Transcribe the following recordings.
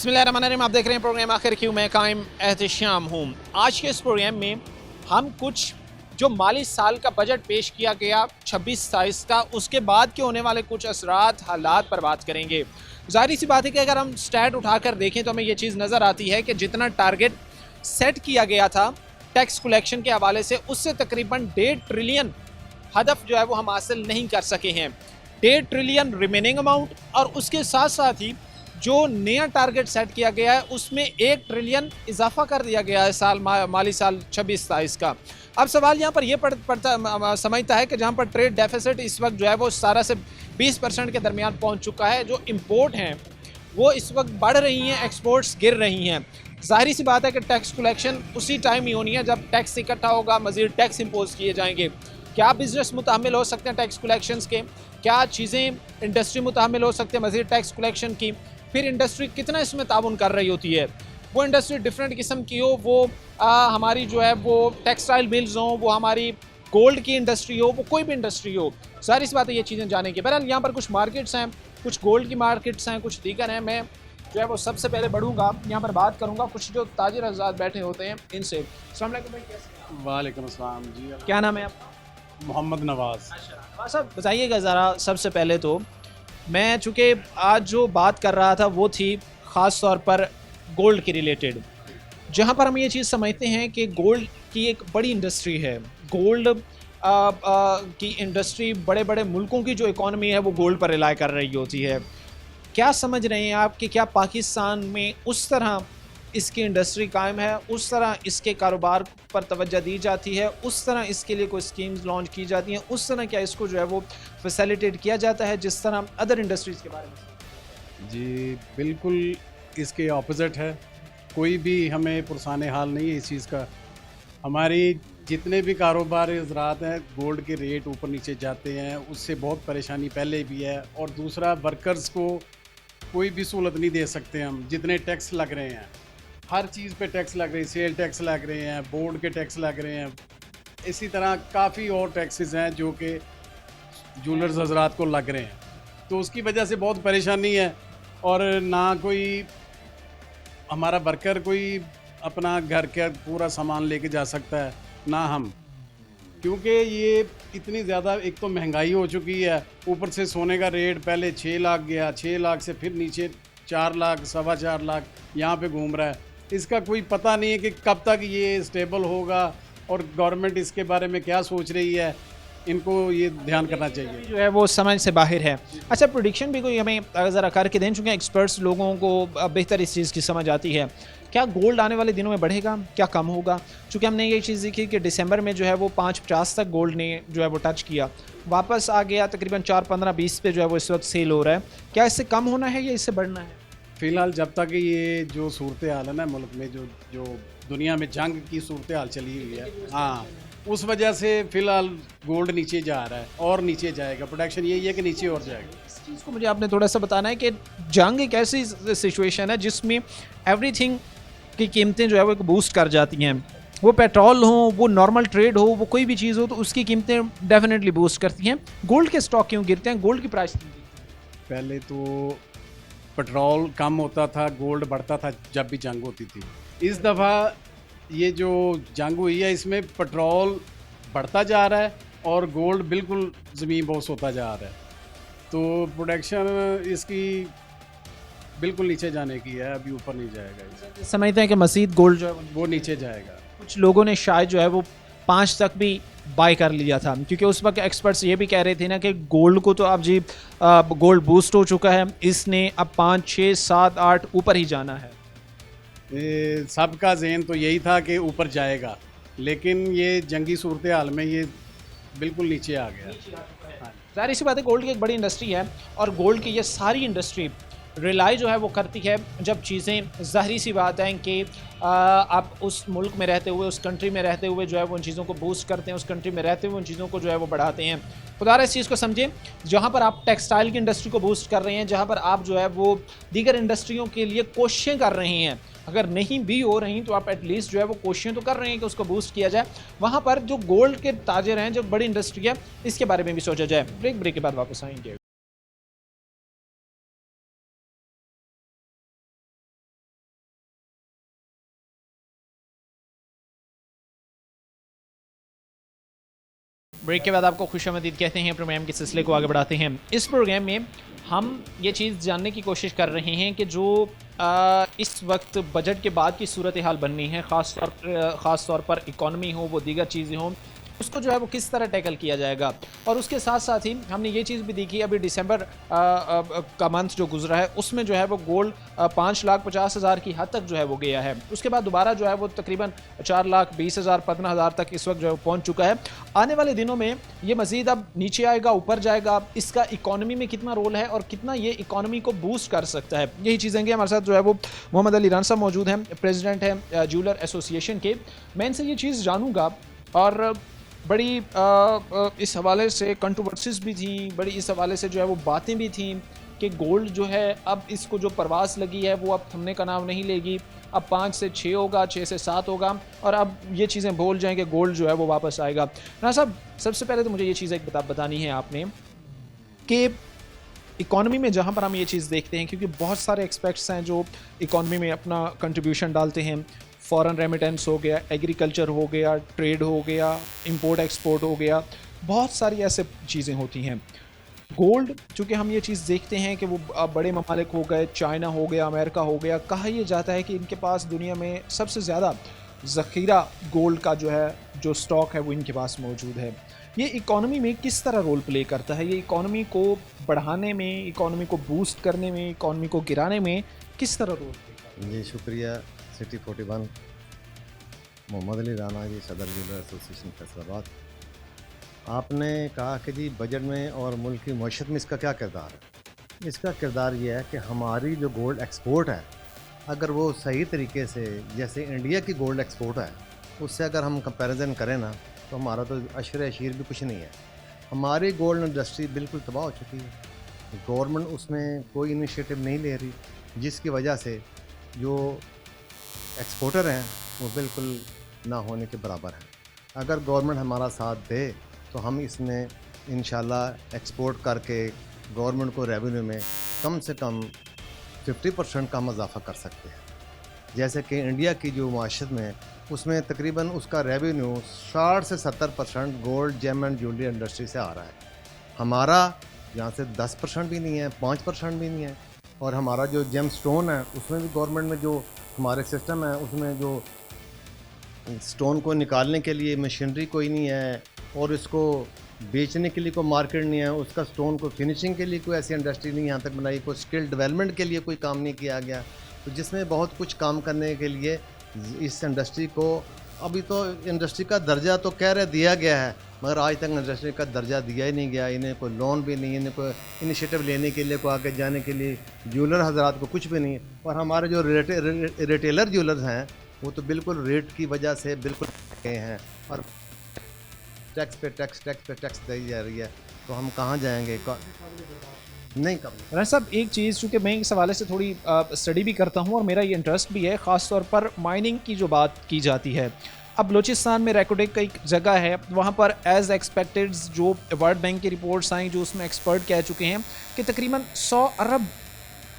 बिस्मिल्लाहिर्रहमानिर्रहीम। आप देख रहे हैं प्रोग्राम आखिर क्यों, मैं कायम एहतिशाम हूँ। आज के इस प्रोग्राम में हम कुछ जो माली साल का बजट पेश किया गया 26-27 का, उसके बाद के होने वाले कुछ असरात हालात पर बात करेंगे। जाहिर सी बात है कि अगर हम स्टैट उठाकर देखें तो हमें ये चीज़ नज़र आती है कि जितना टारगेट सेट किया गया था टैक्स कलेक्शन के हवाले से, उससे तकरीबन 1.5 ट्रिलियन हदफ जो है वो हम हासिल नहीं कर सके हैं। 1.5 ट्रिलियन रिमेनिंग अमाउंट, और उसके साथ साथ ही जो नया टारगेट सेट किया गया है उसमें 1 ट्रिलियन इजाफा कर दिया गया है माली साल 26-27 का। अब सवाल यहाँ पर यह समझता है कि जहाँ पर ट्रेड डेफिसिट इस वक्त जो है वो 17 से 20% के दरमियान पहुँच चुका है, जो इम्पोर्ट हैं वो इस वक्त बढ़ रही हैं, एक्सपोर्ट्स गिर रही हैं। जाहिर सी बात है कि टैक्स कलेक्शन उसी टाइम ही होनी है जब टैक्स इकट्ठा होगा, मज़ीद टैक्स इम्पोज किए जाएंगे। क्या बिजनेस मुतामिल हो सकते हैं टैक्स कलेक्शंस के, क्या चीज़ें इंडस्ट्री मुतामिल हो सकते हैं मज़ीद टैक्स कलेक्शन की, फिर इंडस्ट्री कितना इसमें ताउन कर रही होती है। वो इंडस्ट्री डिफरेंट किस्म की हो, वो हमारी जो है वो टेक्सटाइल मिल्स हो, वो हमारी गोल्ड की इंडस्ट्री हो, वो कोई भी इंडस्ट्री हो, सारी सी बात है ये चीज़ें जाने की। बहरहाल यहाँ पर कुछ मार्केट्स हैं, कुछ गोल्ड की मार्केट्स हैं, कुछ दीगर हैं। मैं जो है वो सबसे पहले बढ़ूँगा, यहाँ पर बात करूँगा कुछ जो ताजिर हज़रात बैठे होते हैं इनसे। अस्सलाम वालेकुम भाई, कैसे? वालेकुम अस्सलाम जी। क्या नाम है आपका? मोहम्मद नवाज़। नवाज़ साहब बताइएगा ज़रा, सबसे पहले तो मैं चूँकि आज जो बात कर रहा था वो थी ख़ास तौर पर गोल्ड के रिलेटेड, जहाँ पर हम ये चीज़ समझते हैं कि गोल्ड की एक बड़ी इंडस्ट्री है। गोल्ड की इंडस्ट्री बड़े बड़े मुल्कों की जो इकॉनमी है वो गोल्ड पर रिलाई कर रही होती है। क्या समझ रहे हैं आप कि क्या पाकिस्तान में उस तरह इसकी इंडस्ट्री कायम है, उस तरह इसके कारोबार पर तवज्जो दी जाती है, उस तरह इसके लिए कोई स्कीम्स लॉन्च की जाती हैं, उस तरह क्या इसको जो है वो फैसिलिटेट किया जाता है जिस तरह अदर इंडस्ट्रीज़ के बारे में? जी बिल्कुल इसके ऑपोजिट है। कोई भी हमें पुरसाने हाल नहीं है इस चीज़ का। हमारी जितने भी कारोबार ज़रात हैं, गोल्ड के रेट ऊपर नीचे जाते हैं, उससे बहुत परेशानी पहले भी है। और दूसरा, वर्कर्स को कोई भी सहूलत नहीं दे सकते हम। जितने टैक्स लग रहे हैं, हर चीज़ पे टैक्स लग रहे हैं, सेल टैक्स लग रहे हैं, बोर्ड के टैक्स लग रहे हैं, इसी तरह काफ़ी और टैक्सेस हैं जो कि जूलर्स हजरात को लग रहे हैं। तो उसकी वजह से बहुत परेशानी है। और ना कोई हमारा वर्कर कोई अपना घर का पूरा सामान लेके जा सकता है, ना हम, क्योंकि ये इतनी ज़्यादा एक तो महंगाई हो चुकी है, ऊपर से सोने का रेट पहले 6 लाख गया, 6 लाख से फिर नीचे 4 लाख, 4.25 लाख यहाँ पे घूम रहा है। इसका कोई पता नहीं है कि कब तक ये स्टेबल होगा, और गवर्नमेंट इसके बारे में क्या सोच रही है। इनको ये ध्यान करना चाहिए। जो है वो समझ से बाहर है। अच्छा, प्रोडिक्शन भी कोई हमें ज़रा करके दें, चूँकि एक्सपर्ट्स लोगों को बेहतर इस चीज़ की समझ आती है। क्या गोल्ड आने वाले दिनों में बढ़ेगा, क्या कम होगा? चूँकि हमने ये चीज़ देखी कि दिसंबर में जो है वो 5.50 तक गोल्ड ने जो है वो टच किया, वापस आ गया तकरीबन 4.15-20 पे जो है वो इस वक्त सेल हो रहा है। क्या इससे कम होना है या इससे बढ़ना है? फ़िलहाल जब तक ये जो सूरत हाल है ना मुल्क में, जो दुनिया में जंग की सूरत हाल चली हुई है, हाँ, उस वजह से फ़िलहाल गोल्ड नीचे जा रहा है और नीचे जाएगा। प्रोडक्शन यही है कि नीचे और जाएगा। इस चीज़ को मुझे आपने थोड़ा सा बताना है कि जंग एक ऐसी सिचुएशन है जिसमें एवरीथिंग की कीमतें जो है वो एक बूस्ट कर जाती हैं। वो पेट्रोल हो, वो नॉर्मल ट्रेड हो, वो कोई भी चीज़ हो, तो उसकी कीमतें डेफिनेटली बूस्ट करती हैं। गोल्ड के स्टॉक क्यों गिरते हैं, गोल्ड की प्राइस क्यों गिरती है? पहले तो पेट्रोल कम होता था, गोल्ड बढ़ता था जब भी जंग होती थी। इस दफ़ा ये जो जंग हुई है इसमें पेट्रोल बढ़ता जा रहा है और गोल्ड बिल्कुल ज़मीन बोस होता जा रहा है। तो प्रोडक्शन इसकी बिल्कुल नीचे जाने की है, अभी ऊपर नहीं जाएगा। समझते हैं कि मज़ीद गोल्ड जो है वो नीचे जाएगा। कुछ लोगों ने शायद जो है वो 5 तक भी बाय कर लिया था, क्योंकि उस वक्त एक्सपर्ट्स ये भी कह रहे थे ना कि गोल्ड को तो अब जी गोल्ड बूस्ट हो चुका है, इसने अब 5, 6, 7, 8 ऊपर ही जाना है। सबका ज़हन तो यही था कि ऊपर जाएगा, लेकिन ये जंगी सूरत हाल में ये बिल्कुल नीचे आ गया। ज़ाहिर सी बात है, गोल्ड की एक बड़ी इंडस्ट्री है, और गोल्ड की ये सारी इंडस्ट्री रिलाई जो है वो करती है जब चीज़ें, ज़ाहिर सी बात है कि आप उस मुल्क में रहते हुए, उस कंट्री में रहते हुए जो है वो उन चीज़ों को बूस्ट करते हैं, उस कंट्री में रहते हुए उन चीज़ों को जो है वो बढ़ाते हैं। खुदा इस चीज़ को समझें, जहाँ पर आप टेक्सटाइल की इंडस्ट्री को बूस्ट कर रहे हैं, जहाँ पर आप जो है वो दीगर इंडस्ट्रियों के लिए कोशिशें कर रहे हैं, अगर नहीं भी हो रही तो आप एटलीस्ट जो है वो कोशिशें तो कर रहे हैं कि उसको बूस्ट किया जाए। वहाँ पर जो गोल्ड के ताजिर हैं, जो बड़ी इंडस्ट्री है, इसके बारे में भी सोचा जाए। ब्रेक के बाद वापस आएंगे। ब्रेक के बाद आपको खुशामदीद कहते हैं। प्रोग्राम के सिलसिले को आगे बढ़ाते हैं। इस प्रोग्राम में हम ये चीज़ जानने की कोशिश कर रहे हैं कि जो इस वक्त बजट के बाद की सूरत हाल बननी है, ख़ास तौर पर इकॉनमी हो, वो दीगर चीज़ें हों, उसको जो है वो किस तरह टैकल किया जाएगा। और उसके साथ साथ ही हमने ये चीज़ भी देखी, अभी दिसंबर का मंथ जो गुजरा है उसमें जो है वो गोल्ड 5,50,000 की हद तक जो है वो गया है। उसके बाद दोबारा जो है वो तकरीबन 4,20,000 15,000 तक इस वक्त जो है पहुँच चुका है। आने वाले दिनों में ये मज़ीद अब नीचे आएगा, ऊपर जाएगा, इसका इकॉनमी में कितना रोल है और कितना ये इकॉनमी को बूस्ट कर सकता है, यही चीज़ें कि हमारे साथ जो है वो मोहम्मद अली राना साहब मौजूद हैं, प्रेसिडेंट हैं ज्वेलर एसोसिएशन के। मैं इनसे ये चीज़ जानूँगा और बड़ी इस हवाले से कंट्रोवर्सीज भी थी, बड़ी इस हवाले से जो है वो बातें भी थी कि गोल्ड जो है अब इसको जो परवास लगी है वो अब थमने का नाम नहीं लेगी, अब 5 से 6 होगा, 6 से 7 होगा और अब ये चीज़ें भूल जाएं कि गोल्ड जो है वो वापस आएगा। ना साहब, सबसे पहले तो मुझे ये चीज़ एक बतानी है आपने कि इकॉनमी में जहाँ पर हम ये चीज़ देखते हैं, क्योंकि बहुत सारे एक्सपेक्ट्स हैं जो इकॉनमी में अपना कंट्रीब्यूशन डालते हैं, फॉरेन रेमिटेंस हो गया, एग्रीकल्चर हो गया, ट्रेड हो गया, इंपोर्ट एक्सपोर्ट हो गया, बहुत सारी ऐसे चीज़ें होती हैं। गोल्ड, चूँकि हम ये चीज़ देखते हैं कि वो बड़े ममालिक हो गए, चाइना हो गया, अमेरिका हो गया, कहा यह जाता है कि इनके पास दुनिया में सबसे ज़्यादा ज़ख़ीरा गोल्ड का जो है जो स्टॉक है वो इनके पास मौजूद है। ये इकॉनमी में किस तरह रोल प्ले करता है? ये इकॉनमी को बढ़ाने में, इकॉनमी को बूस्ट करने में, इकॉनमी को गिराने में किस तरह रोल प्ले करता है? जी शुक्रिया। सिटी 41 मोहम्मद अली राना जी, सदर ज्वेलर एसोसिएशन फैसलाबाद। आपने कहा कि जी बजट में और मुल्क की मईशत में इसका क्या किरदार है? इसका किरदार ये है कि हमारी जो गोल्ड एक्सपोर्ट है, अगर वो सही तरीके से, जैसे इंडिया की गोल्ड एक्सपोर्ट है, उससे अगर हम कंपैरिजन करें ना, तो हमारा तो अशर अशीर भी कुछ नहीं है। हमारी गोल्ड इंडस्ट्री बिल्कुल तबाह हो चुकी है। गवर्नमेंट उसमें कोई इनिशिएटिव नहीं ले रही, जिसकी वजह से जो एक्सपोर्टर हैं वो बिल्कुल ना होने के बराबर हैं। अगर गवर्नमेंट हमारा साथ दे तो हम इसमें इंशाल्लाह एक्सपोर्ट करके गवर्नमेंट को रेवेन्यू में कम से कम 50% का हम इजाफा कर सकते हैं। जैसे कि इंडिया की जो माशत में, उसमें तकरीबन उसका रेवेन्यू 60 से 70% gold, gem and jewellery industry से आ रहा है। हमारा यहाँ से 10% भी नहीं है, 5% भी नहीं है। और हमारा जो जेम स्टोन है उसमें भी गवर्नमेंट में जो हमारे सिस्टम है उसमें जो स्टोन को निकालने के लिए मशीनरी कोई नहीं है और इसको बेचने के लिए कोई मार्केट नहीं है, उसका स्टोन को फिनिशिंग के लिए कोई ऐसी इंडस्ट्री नहीं यहाँ तक बनाई, कोई स्किल डेवलपमेंट के लिए कोई काम नहीं किया गया। तो जिसमें बहुत कुछ काम करने के लिए इस इंडस्ट्री को, अभी तो इंडस्ट्री का दर्जा तो कह रहे दिया गया है, मगर आज तक इंडस्ट्री का दर्जा दिया ही नहीं गया। इन्हें कोई लोन भी नहीं, इन्हें कोई इनिशिएटिव लेने के लिए, कोई आगे जाने के लिए ज्वेलर हजरात को कुछ भी नहीं है। और हमारे जो रिटेलर ज्वेलर्स हैं वो तो बिल्कुल रेट की वजह से बिल्कुल गए हैं और टैक्स पे टैक्स दी जा रही है। तो हम कहाँ जाएंगे? नहीं कम। राना साहब, एक चीज़, चूँकि मैं इस हवाले से थोड़ी स्टडी भी करता हूँ और मेरा ये इंटरेस्ट भी है, ख़ास तौर पर माइनिंग की जो बात की जाती है। अब बलूचिस्तान में रैकोटेक का एक जगह है, वहाँ पर एज़ एक्सपेक्टेड जो वर्ल्ड बैंक की रिपोर्ट्स आई, जो उसमें एक्सपर्ट कह चुके हैं कि तकरीबन 100 अरब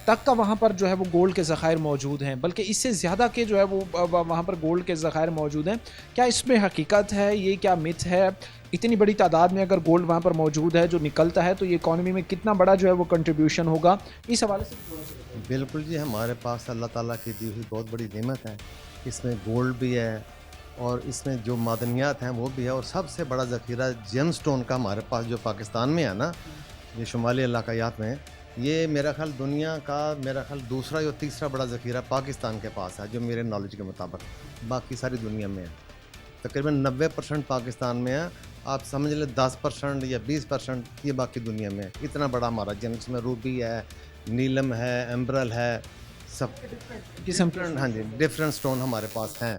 तक का वहाँ पर जो है वो गोल्ड के ज़खायर मौजूद हैं, बल्कि इससे ज़्यादा के जो है वो वहाँ पर गोल्ड के ज़खायर मौजूद हैं। क्या इसमें हकीकत है? ये क्या मिथ है? इतनी बड़ी तादाद में अगर गोल्ड वहाँ पर मौजूद है जो निकलता है, तो ये इकॉनमी में कितना बड़ा जो है वो कंट्रीब्यूशन होगा? इस हवाले से थोड़ा सा बताइए। बिल्कुल जी, हमारे पास अल्लाह ताला की दी हुई बहुत बड़ी नेमत है। इसमें गोल्ड भी है और इसमें जो मादनियात हैं वो भी है, और सबसे बड़ा ज़ख़ीरा जेम स्टोन का हमारे पास जो पाकिस्तान में है ना, ये शुमाली इलाक़ायात में, ये मेरा ख़्याल दुनिया का दूसरा या तीसरा बड़ा ज़ख़ीरा पाकिस्तान के पास है, जो मेरे नॉलेज के मुताबिक। बाकी सारी दुनिया में है, तकरीबन 90% पाकिस्तान में है। आप समझ लें 10% या 20% ये बाकी दुनिया में है। इतना बड़ा हमारा जेम, इसमें रूबी है, नीलम है, एम्ब्रल है, सब किस्म डिफरेंट, हाँ जी, डिफरेंट स्टोन हमारे पास हैं।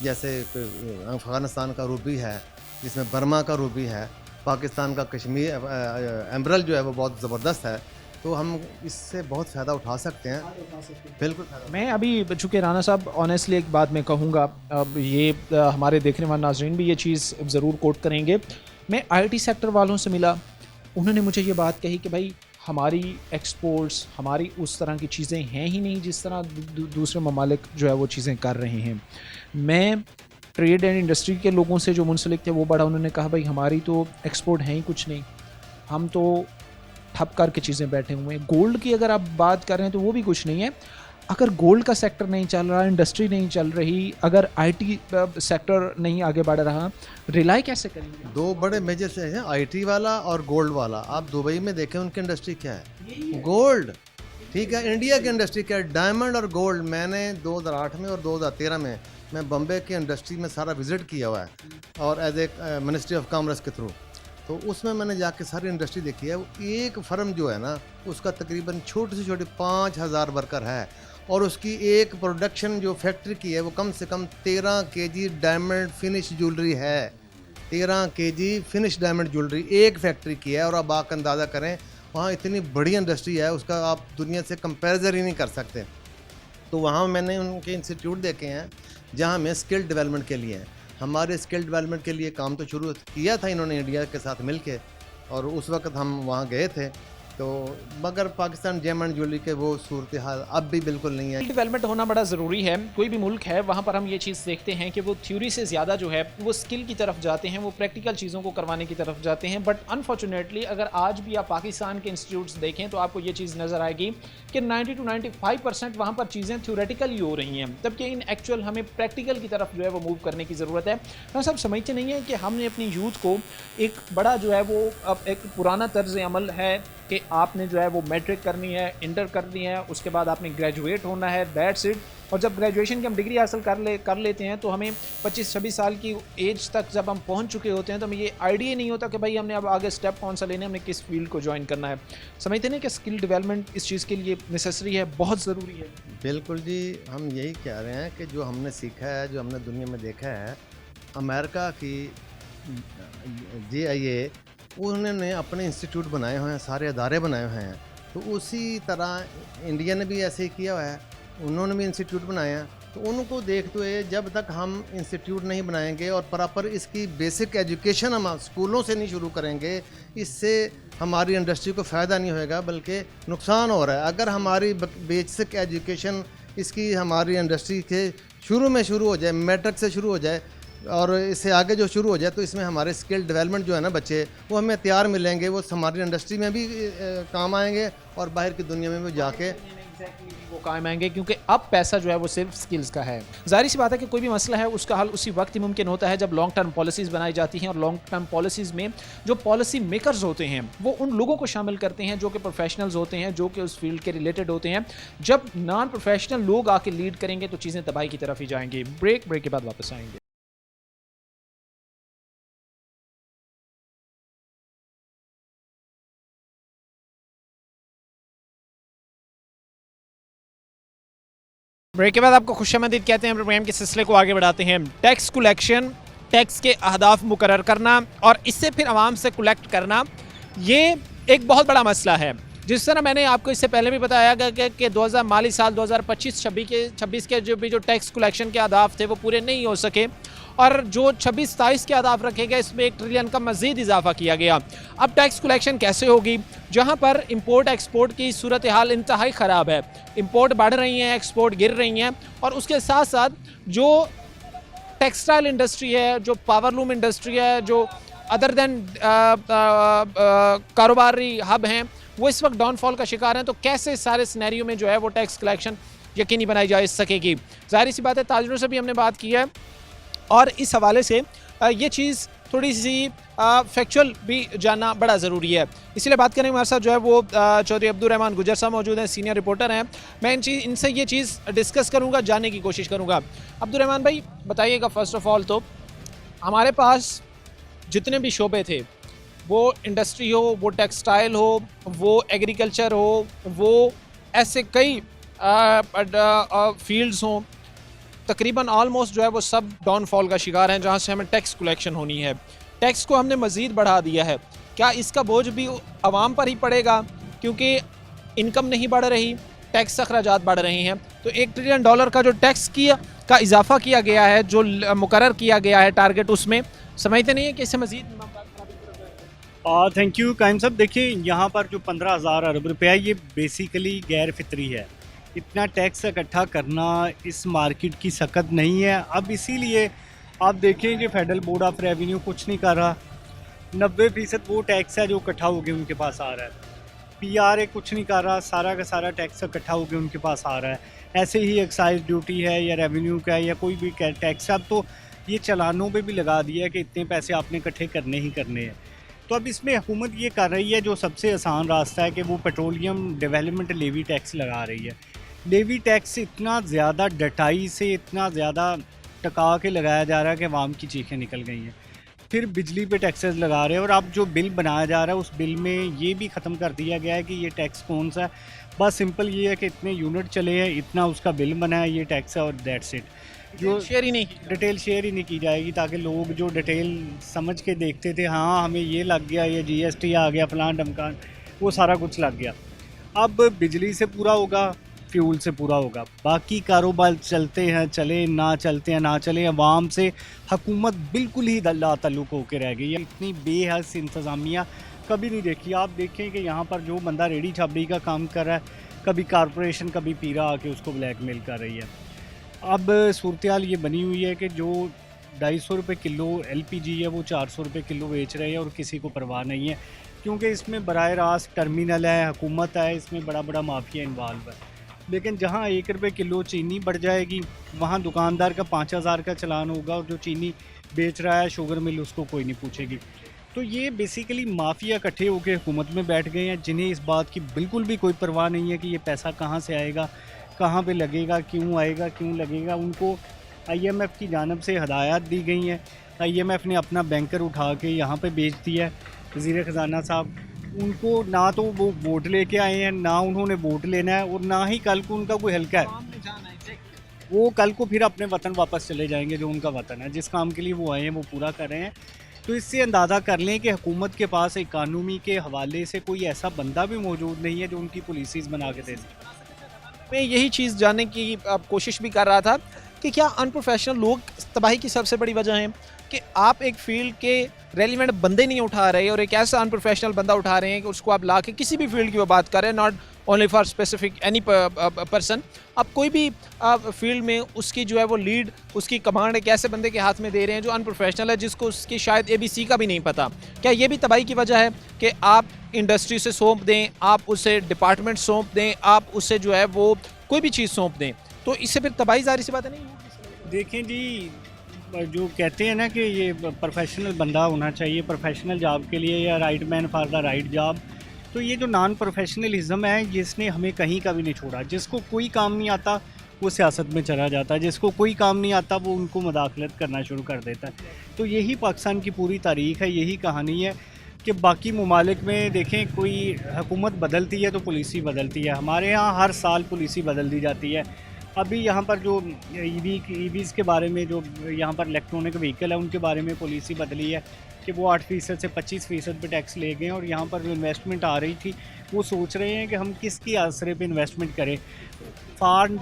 जैसे अफ़गानिस्तान का रूबी है, जिसमें बर्मा का रूबी है, पाकिस्तान का कश्मीर एम्ब्रल जो है वो बहुत ज़बरदस्त है। तो हम इससे बहुत फ़ायदा उठा सकते हैं, बिल्कुल। मैं अभी, चूँकि राना साहब, ऑनेस्टली एक बात मैं कहूँगा, अब ये हमारे देखने वाले नाज़रीन भी ये चीज़ ज़रूर कोट करेंगे। मैं आईटी सेक्टर वालों से मिला, उन्होंने मुझे ये बात कही कि भाई हमारी एक्सपोर्ट्स, हमारी उस तरह की चीज़ें हैं ही नहीं जिस तरह दूसरे ममालिक जो है वो चीज़ें कर रहे हैं। मैं ट्रेड एंड इंडस्ट्री के लोगों से जो मुंसलिक थे वो बड़ा उन्होंने कहा भाई हमारी तो एक्सपोर्ट है ही कुछ नहीं, हम तो ठप करके चीज़ें बैठे हुए हैं। गोल्ड की अगर आप बात कर रहे हैं तो वो भी कुछ नहीं है। अगर गोल्ड का सेक्टर नहीं चल रहा, इंडस्ट्री नहीं चल रही, अगर आईटी सेक्टर नहीं आगे बढ़ रहा, रिलाई कैसे करेंगे? दो बड़े मेजर से हैं, आईटी वाला और गोल्ड वाला। आप दुबई में देखें उनकी इंडस्ट्री क्या है, गोल्ड। ठीक है, इंडिया की इंडस्ट्री क्या है, डायमंड और गोल्ड। मैंने 2008 में और 2013 में मैं बम्बे की इंडस्ट्री में सारा विजिट किया हुआ है, और as a ministry of commerce के थ्रू। तो उसमें मैंने जाके सारी इंडस्ट्री देखी है। एक फर्म जो है ना, उसका तकरीबन छोटी से छोटी 5000 वर्कर है, और उसकी एक प्रोडक्शन जो फैक्ट्री की है वो कम से कम 13 केजी डायमंड फिनिश ज्वेलरी है। 13 केजी फिनिश डायमंड ज्वेलरी एक फैक्ट्री की है। और अब आप अंदाज़ा करें, वहाँ इतनी बड़ी इंडस्ट्री है, उसका आप दुनिया से कंपैरिजन ही नहीं कर सकते। तो वहाँ मैंने उनके इंस्टीट्यूट देखे हैं जहाँ में स्किल डेवलपमेंट के लिए हैं। हमारे स्किल डेवलपमेंट के लिए काम तो शुरू किया था इन्होंने इंडिया के साथ मिलके, और उस वक्त हम वहाँ गए थे। तो मगर पाकिस्तान डायमंड ज्वेलरी के वो सूरत हाल अब भी बिल्कुल नहीं है। डेवलपमेंट होना बड़ा ज़रूरी है। कोई भी मुल्क है वहाँ पर हम ये चीज़ देखते हैं कि वो थ्योरी से ज़्यादा जो है वो स्किल की तरफ जाते हैं, वो प्रैक्टिकल चीज़ों को करवाने की तरफ जाते हैं। बट अनफॉर्चुनेटली अगर आज भी आप पाकिस्तान के इंस्टीट्यूट्स देखें तो आपको ये चीज़ नज़र आएगी कि 90 to 95% वहाँ पर चीज़ें थ्योरेटिकल ही हो रही हैं, जबकि इन एक्चुअल हमें प्रैक्टिकल की तरफ जो है वो मूव करने की ज़रूरत है। हम सब समझते नहीं हैं कि हमने अपनी यूथ को एक बड़ा जो है वो अब एक पुराना तर्ज अमल है कि आपने जो है वो मैट्रिक करनी है, इंटर करनी है, उसके बाद आपने ग्रेजुएट होना है, दैट्स इट। और जब ग्रेजुएशन की हम डिग्री हासिल कर लेते हैं तो हमें 25-26 साल की एज तक जब हम पहुंच चुके होते हैं तो हमें ये आइडिया नहीं होता कि भाई हमने अब आगे स्टेप कौन सा लेना है, हमने किस फील्ड को ज्वाइन करना है। समझते नहीं कि स्किल डेवलपमेंट इस चीज़ के लिए नेसेसरी है, बहुत ज़रूरी है। बिल्कुल जी, हम यही कह रहे हैं कि जो हमने सीखा है, जो हमने दुनिया में देखा है, अमेरिका की JIA उन्होंने अपने इंस्टीट्यूट बनाए हुए हैं, सारे अदारे बनाए हुए हैं। तो उसी तरह इंडिया ने भी ऐसे ही किया हुआ है, उन्होंने भी इंस्टीट्यूट बनाए हैं। तो उनको देखते हुए जब तक हम इंस्टीट्यूट नहीं बनाएंगे और प्रॉपर इसकी बेसिक एजुकेशन हम स्कूलों से नहीं शुरू करेंगे, इससे हमारी इंडस्ट्री को फ़ायदा नहीं होएगा बल्कि नुकसान हो रहा है। अगर हमारी बेसिक एजुकेशन इसकी हमारी इंडस्ट्री के शुरू में शुरू हो जाए, मैट्रिक से शुरू हो जाए और इससे आगे जो शुरू हो जाए, तो इसमें हमारे स्किल डेवलपमेंट जो है ना बच्चे, वो हमें तैयार मिलेंगे, वो हमारी इंडस्ट्री में भी काम आएंगे और बाहर की दुनिया में भी जाके वो काम आएंगे, क्योंकि अब पैसा जो है वो सिर्फ स्किल्स का है। जाहिर सी बात है कि कोई भी मसला है उसका हल उसी वक्त ही मुमकिन होता है जब लॉन्ग टर्म पॉलिसीज़ बनाई जाती हैं, और लॉन्ग टर्म पॉलिसीज़ में जो पॉलिसी मेकर्स होते हैं वो उन लोगों को शामिल करते हैं जो कि प्रोफेशनल्स होते हैं, जो कि उस फील्ड के रिलेटेड होते हैं। जब नॉन प्रोफेशनल लोग आके लीड करेंगे तो चीज़ें तबाही की तरफ ही जाएंगी। ब्रेक के बाद वापस आएंगे। ब्रेक के बाद आपको खुशामदीद कहते हैं। प्रोग्राम के सिलसिले को आगे बढ़ाते हैं। टैक्स कलेक्शन, टैक्स के अहदाफ मुकर्रर करना और इससे फिर आवाम से कलेक्ट करना, ये एक बहुत बड़ा मसला है। जिस तरह मैंने आपको इससे पहले भी बताया गया कि 2000 माली साल 2025-26 के जो टैक्स कलेक्शन के अहदाफ थे वो पूरे नहीं हो सके, और जो 26-27 के अहदाफ रखे गए इसमें 1 ट्रिलियन का मज़ीद इजाफा किया गया। अब टैक्स कलेक्शन कैसे होगी जहाँ पर इंपोर्ट एक्सपोर्ट की सूरत हाल इंतहाई ख़राब है। इंपोर्ट बढ़ रही हैं, एक्सपोर्ट गिर रही हैं, और उसके साथ साथ जो टेक्सटाइल इंडस्ट्री है, जो पावरलूम इंडस्ट्री है, जो अदर देन कारोबारी हब हैं, वो इस वक्त डाउनफॉल का शिकार हैं। तो कैसे सारे सिनेरियो में जो है वो टैक्स कलेक्शन यकीनी बनाई जा सकेगी? जाहिर सी बात है, ताजरों से भी हमने बात की है, और इस हवाले से ये चीज़ थोड़ी सी फैक्चुअल भी जानना बड़ा ज़रूरी है। इसीलिए बात करेंगे, हमारे साथ जो है वो चौधरी अब्दुर्रहमान गुजर साहब मौजूद हैं, सीनियर रिपोर्टर हैं। मैं इनसे ये चीज़ डिस्कस करूँगा, जानने की कोशिश करूँगा। अब्दुर्रहमान भाई बताइएगा, फ़र्स्ट ऑफ ऑल तो हमारे पास जितने भी शोबे थे, वो इंडस्ट्री हो, वो टेक्सटाइल हो, वो एग्रीकल्चर हो, वो ऐसे कई फील्ड्स हों, तकरीबन ऑलमोस्ट जो है वो सब डाउनफॉल का शिकार हैं, जहाँ से हमें टैक्स कलेक्शन होनी है। टैक्स को हमने मज़ीद बढ़ा दिया है, क्या इसका बोझ भी आवाम पर ही पड़ेगा? क्योंकि इनकम नहीं बढ़ रही, टैक्स अखराजात बढ़ रही हैं। तो $1 ट्रिलियन का जो टैक्स का इजाफा किया गया है, जो मुकर्रर किया गया है टारगेट, उसमें समझते नहीं है कि इससे मज़ीद थैंक यू कायम साहब। देखिए, यहाँ पर जो 15,000 अरब रुपया, ये बेसिकली गैर फितरी है। इतना टैक्स इकट्ठा करना इस मार्केट की सकत नहीं है। अब इसीलिए आप देखें कि फेडरल बोर्ड ऑफ रेवेन्यू कुछ नहीं कर रहा। 90% वो टैक्स है जो इकट्ठा होकर उनके पास आ रहा है। PRA कुछ नहीं कर रहा, सारा का सारा टैक्स इकट्ठा होकर उनके पास आ रहा है। ऐसे ही एक्साइज ड्यूटी है या रेवेन्यू का है या कोई भी टैक्स है, अब तो ये चालानों पे भी लगा दिया है कि इतने पैसे आपने इकट्ठे करने ही करने हैं। तो अब इसमें हुकूमत ये कर रही है, जो सबसे आसान रास्ता है कि वो पेट्रोलियम डेवलपमेंट लेवी टैक्स लगा रही है। लेवी टैक्स इतना ज़्यादा डटाई से, इतना ज़्यादा टका के लगाया जा रहा है कि आवाम की चीखें निकल गई हैं। फिर बिजली पे टैक्सेस लगा रहे हैं, और अब जो बिल बनाया जा रहा है उस बिल में ये भी ख़त्म कर दिया गया है कि ये टैक्स कौन सा है। बस सिंपल ये है कि इतने यूनिट चले हैं, इतना उसका बिल बना है, ये टैक्स है और दैट्स इट। जो शेयर ही नहीं की डिटेल शेयर ही नहीं की जाएगी, ताकि लोग जो डिटेल समझ के देखते थे, हाँ हमें ये लग गया, ये GST आ गया, फलान ढमकान, वो सारा कुछ लग गया। अब बिजली से पूरा होगा, फ्यूल से पूरा होगा, बाकी कारोबार चलते हैं चले, ना चलते हैं ना चले। अवाम से हुकूमत बिल्कुल ही लाताल्लुक़ होकर रह गई है। इतनी बेहस इंतज़ामिया कभी नहीं देखी। आप देखें कि यहाँ पर जो बंदा रेडी छाबड़ी का काम कर रहा है, कभी कारपोरेशन कभी पीरा आके उसको ब्लैकमेल कर रही है। अब सूरत हाल ये बनी हुई है कि जो 250 रुपये किलो LPG है वो 400 रुपये किलो बेच रहे हैं और किसी को परवाह नहीं है, क्योंकि इसमें बराह रास्त टर्मिनल है, हुकूमत है, इसमें बड़ा बड़ा माफिया इन्वॉल्व है। लेकिन जहाँ 1 रुपये किलो चीनी बढ़ जाएगी, वहाँ दुकानदार का 5000 का चलान होगा, और जो चीनी बेच रहा है शुगर मिल, उसको कोई नहीं पूछेगी। तो ये बेसिकली माफिया इकट्ठे होकर हुकूमत में बैठ गए हैं, जिन्हें इस बात की बिल्कुल भी कोई परवाह नहीं है कि ये पैसा कहाँ से आएगा, कहाँ पे लगेगा, क्यों आएगा, क्यों लगेगा। उनको IMF की जानिब से हदायत दी गई हैं। IMF ने अपना बैंकर उठा के यहाँ पे बेच दिया है, वज़ीर ख़जाना साहब। उनको ना तो वो वोट लेके आए हैं, ना उन्होंने वोट लेना है, और ना ही कल को उनका कोई हल्का है। वो कल को फिर अपने वतन वापस चले जाएंगे, जो उनका वतन है, जिस काम के लिए वो आए हैं वो पूरा कर रहे हैं। तो इससे अंदाज़ा कर लें कि हुकूमत के पास इकानमी के हवाले से कोई ऐसा बंदा भी मौजूद नहीं है जो उनकी पॉलिसीज़ बना के दे सके। मैं यही चीज़ जानने की कोशिश भी कर रहा था कि क्या अनप्रोफेशनल लोग तबाही की सबसे बड़ी वजह है कि आप एक फील्ड के रेलिवेंट बंदे नहीं उठा रहे और एक ऐसा अनप्रोफेशनल बंदा उठा रहे हैं कि उसको आप ला के किसी भी फील्ड की वो बात कर रहे हैं, not only for specific any person. आप कोई भी फील्ड में उसकी जो है वो लीड, उसकी कमांड एक ऐसे बंदे के हाथ में दे रहे हैं जो अनप्रोफेशनल है, जिसको उसकी शायद ABC का भी नहीं पता। क्या ये भी तबाही की वजह है कि आप इंडस्ट्री से सौंप दें, आप उसे डिपार्टमेंट सौंप दें, आप उसे जो है वो कोई भी चीज़ सौंप दें, तो इससे फिर तबाही ज़ाहिर सी बात है नहीं। देखें जी, जो कहते हैं ना कि ये प्रोफेशनल बंदा होना चाहिए प्रोफेशनल जॉब के लिए, या right man for the right job, तो ये जो नॉन प्रोफेशनलिज्म है, जिसने हमें कहीं का भी नहीं छोड़ा। जिसको कोई काम नहीं आता वो सियासत में चला जाता है, जिसको कोई काम नहीं आता वो उनको मुदाखलत करना शुरू कर देता है। तो यही पाकिस्तान की पूरी तारीख़ है, यही कहानी है कि बाकी ममालिक में देखें, कोई हुकूमत बदलती है तो पॉलिसी बदलती है। हमारे यहाँ हर साल पॉलिसी बदल दी जाती है। अभी यहाँ पर जो EVs के बारे में, जो यहाँ पर इलेक्ट्रॉनिक व्हीकल है, उनके बारे में पॉलिसी बदली है कि वो 8% से 25% पे टैक्स ले गए, और यहाँ पर जो इन्वेस्टमेंट आ रही थी वो सोच रहे हैं कि हम किसकी आसरे पे इन्वेस्टमेंट करें। फॉरेन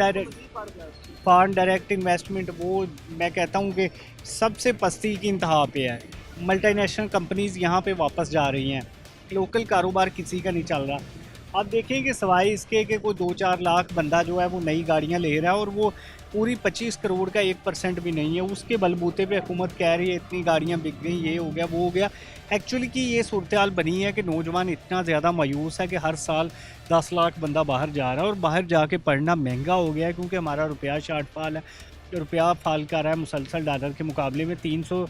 डायरेक्ट इन्वेस्टमेंट, वो मैं कहता हूँ कि सबसे पस्ती की इंतहा पे है। मल्टीनेशनल कंपनीज़ यहाँ पे वापस जा रही हैं, लोकल कारोबार किसी का नहीं चल रहा। आप देखें कि सवाए इसके कि कोई 2-4 लाख बंदा जो है वो नई गाड़ियाँ ले रहा है, और वो पूरी 25 करोड़ का 1% भी नहीं है। उसके बलबूते पे हुकूमत कह रही है इतनी गाड़ियाँ बिक गई, ये हो गया वो हो गया। एक्चुअली की ये सूरत हाल बनी है कि नौजवान इतना ज़्यादा मायूस है कि हर साल 10 लाख बंदा बाहर जा रहा है, और बाहर जाके पढ़ना महंगा हो गया है, क्योंकि हमारा रुपया शॉर्टफॉल है। रुपया फाल कर रहा है, मुसलसल डॉलर के मुकाबले में 300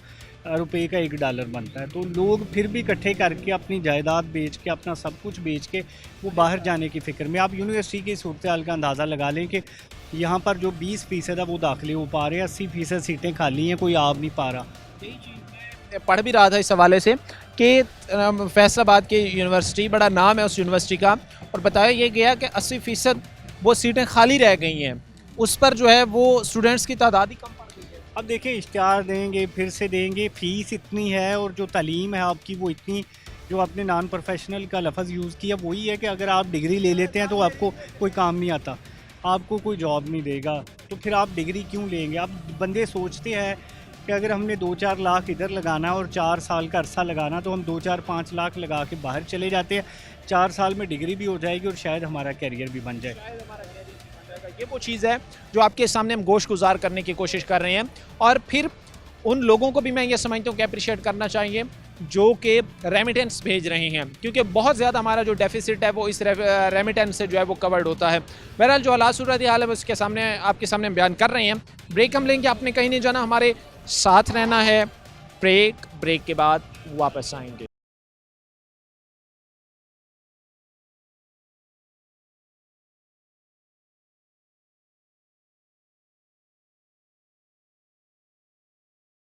रुपये का $1 बनता है। तो लोग फिर भी इकट्ठे करके अपनी जायदाद बेच के, अपना सब कुछ बेच के वो बाहर जाने की फ़िक्र में। आप यूनिवर्सिटी की सूरत हाल का अंदाज़ा लगा लें कि यहाँ पर जो 20% है वो दाखिले हो पा रहे हैं, 80% सीटें खाली हैं, कोई आ नहीं पा रहा। पढ़ भी रहा था इस हवाले से कि फैसलाबाद की यूनिवर्सिटी, बड़ा नाम है उस यूनिवर्सिटी का, और बताया ये गया कि 80% वो सीटें खाली रह गई हैं, उस पर जो है वो स्टूडेंट्स की तादाद ही कम पड़ गई है। अब देखिए, इश्तिहार देंगे, फिर से देंगे, फ़ीस इतनी है, और जो तालीम है आपकी वो इतनी, जो आपने नॉन प्रोफेशनल का लफ्ज़ यूज़ किया वही है कि अगर आप डिग्री ले लेते हैं तो आपको कोई काम नहीं आता, आपको कोई जॉब नहीं देगा, तो फिर आप डिग्री क्यों लेंगे। अब बंदे सोचते हैं कि अगर हमने 2-4 लाख इधर लगाना और 4 साल का अरसा लगाना, तो हम 2-4-5 लाख लगा के बाहर चले जाते हैं, 4 साल में डिग्री भी हो जाएगी और शायद हमारा कैरियर भी बन जाए। ये वो चीज़ है जो आपके सामने हम गोश गुजार करने की कोशिश कर रहे हैं। और फिर उन लोगों को भी मैं ये समझता हूँ कि अप्रिशिएट करना चाहिए जो कि रेमिटेंस भेज रहे हैं, क्योंकि बहुत ज़्यादा हमारा जो डेफिसिट है वो इस रेमिटेंस से जो है वो कवर्ड होता है। बहरहाल जो हालात सूरत हाल है उसके सामने आपके सामने बयान कर रहे हैं। ब्रेक हम लेंगे, आपने कहीं नहीं जाना, हमारे साथ रहना है। ब्रेक के बाद वापस आएंगे।